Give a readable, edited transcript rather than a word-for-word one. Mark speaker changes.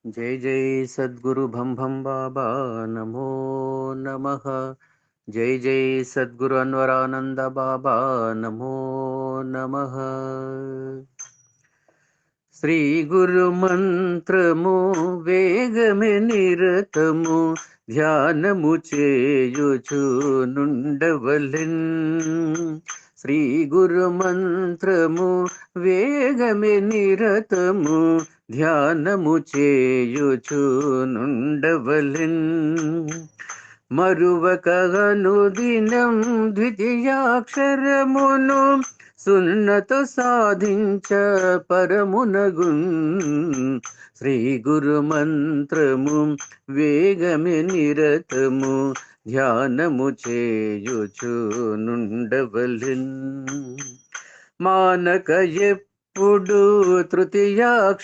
Speaker 1: जय जय सद्गुरु भम भम बाबा नमो नमः। जय जय सद्गुरु अनवरानंद बाबा नमो नमः। శ్రీ గురు మంత్రము వేగమే నిరతము ధ్యానము చేయుచు నుండవలెన్. శ్రీ గురు మంత్రము వేగమే నిరతము ధ్యానము చేయుచు నుండవలెన్. మరువక అనుదినం ద్వితీయాక్షరమును సున్నత సాధించ పరమునగున్. శ్రీ గురు మంత్రము వేగమే నిరతము ధ్యానము చేయుచు నుండవలెన్. మానక ఎప్పుడు తృతీయాక్ష